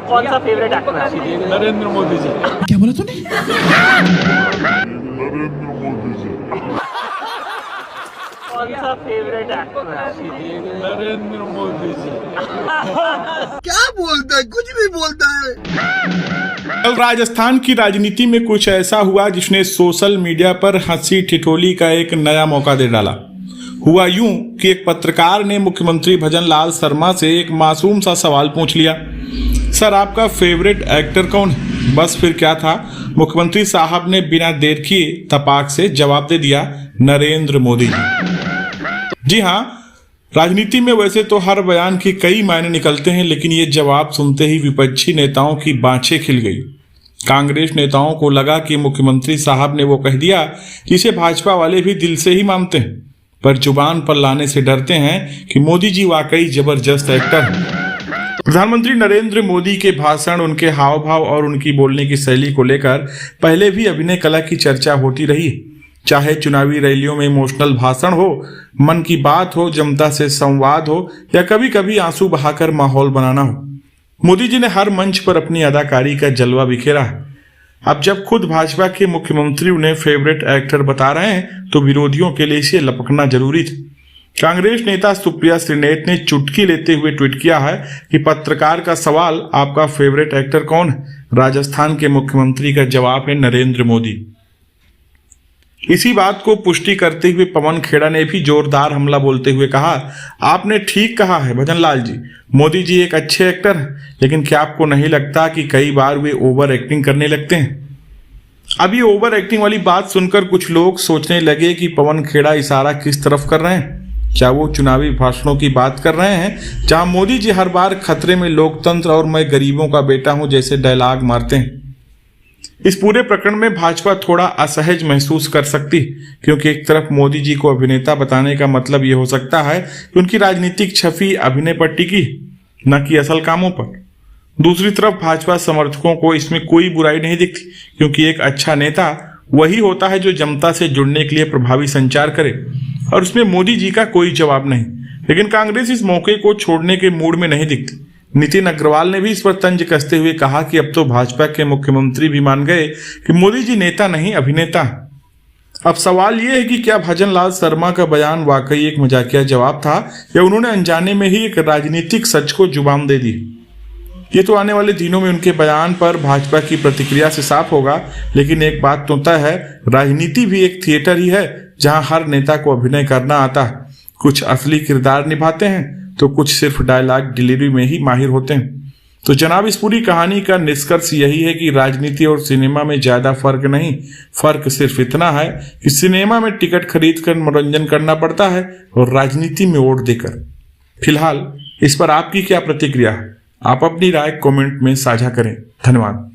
कौन सा favourite actor है? नरेंद्र मोदी जी। क्या बोला तूने? कौन सा फेवरेट एक्टर है? नरेंद्र मोदी जी। क्या बोलता है? कुछ भी बोलता है। कल राजस्थान की राजनीति में कुछ ऐसा हुआ जिसने सोशल मीडिया पर हंसी ठिठोली का एक नया मौका दे डाला। हुआ यूं कि एक पत्रकार ने मुख्यमंत्री भजनलाल शर्मा से एक मासूम सा सवाल पूछ लिया, सर आपका फेवरेट एक्टर कौन है? बस फिर क्या था, मुख्यमंत्री साहब ने बिना देर किए तपाक से जवाब दे दिया, नरेंद्र मोदी जी। जी हाँ, राजनीति में वैसे तो हर बयान के कई मायने निकलते हैं, लेकिन ये जवाब सुनते ही विपक्षी नेताओं की बाँछें खिल गई। कांग्रेस नेताओं को लगा कि मुख्यमंत्री साहब ने वो कह दिया जिसे भाजपा वाले भी दिल से ही मानते हैं, पर जुबान पर लाने से डरते हैं कि मोदी जी वाकई जबरदस्त एक्टर हैं। प्रधानमंत्री नरेंद्र मोदी के भाषण, उनके हाव भाव और उनकी बोलने की शैली को लेकर पहले भी अभिनय कला की चर्चा होती रही। चाहे चुनावी रैलियों में इमोशनल भाषण हो, मन की बात हो, जनता से संवाद हो या कभी कभी आंसू बहाकर माहौल बनाना हो, मोदी जी ने हर मंच पर अपनी अदाकारी का जलवा बिखेरा है। अब जब खुद भाजपा के मुख्यमंत्री उन्हें फेवरेट एक्टर बता रहे हैं तो विरोधियों के लिए इसे लपकना जरूरी था। कांग्रेस नेता सुप्रिया श्रीनेत ने चुटकी लेते हुए ट्वीट किया है कि पत्रकार का सवाल, आपका फेवरेट एक्टर कौन है? राजस्थान के मुख्यमंत्री का जवाब है नरेंद्र मोदी। इसी बात को पुष्टि करते हुए पवन खेड़ा ने भी जोरदार हमला बोलते हुए कहा, आपने ठीक कहा है भजनलाल जी, मोदी जी एक अच्छे एक्टर हैं, लेकिन क्या आपको नहीं लगता कि कई बार वे ओवर एक्टिंग करने लगते हैं? अब ये ओवर एक्टिंग वाली बात सुनकर कुछ लोग सोचने लगे कि पवन खेड़ा इशारा किस तरफ कर रहे हैं। क्या वो चुनावी भाषणों की बात कर रहे हैं जहां मोदी जी हर बार खतरे में लोकतंत्र और मैं गरीबों का बेटा हूं जैसे डायलॉग मारते हैं? इस पूरे प्रकरण में भाजपा थोड़ा असहज महसूस कर सकती, क्योंकि एक तरफ मोदी जी को अभिनेता बताने का मतलब ये हो सकता है कि उनकी राजनीतिक छवि अभिनय पर टिकी, न कि असल कामों पर। दूसरी तरफ भाजपा समर्थकों को इसमें कोई बुराई नहीं दिखती, क्योंकि एक अच्छा नेता वही होता है जो जनता से जुड़ने के लिए प्रभावी संचार करे, और उसमें मोदी जी का कोई जवाब नहीं। लेकिन कांग्रेस इस मौके को छोड़ने के मूड में नहीं दिखती। नितिन अग्रवाल ने भी इस पर तंज कसते हुए कहा कि अब तो भाजपा के मुख्यमंत्री भी मान गए कि मोदी जी नेता नहीं अभिनेता हैं। अब सवाल यह है कि क्या भजनलाल शर्मा का बयान वाकई एक मजाकिया जवाब था या उन्होंने अनजाने में ही एक राजनीतिक सच को जुबान दे दी? ये तो आने वाले दिनों में उनके बयान पर भाजपा की प्रतिक्रिया से साफ होगा। लेकिन एक बात तो तय है, राजनीति भी एक थिएटर ही है जहां हर नेता को अभिनय करना आता है। कुछ असली किरदार निभाते हैं तो कुछ सिर्फ डायलॉग डिलीवरी में ही माहिर होते हैं। तो जनाब, इस पूरी कहानी का निष्कर्ष यही है कि राजनीति और सिनेमा में ज्यादा फर्क नहीं, फर्क सिर्फ इतना है कि सिनेमा में टिकट खरीद कर मनोरंजन करना पड़ता है और राजनीति में वोट देकर। फिलहाल इस पर आपकी क्या प्रतिक्रिया है? आप अपनी राय कमेंट में साझा करें। धन्यवाद।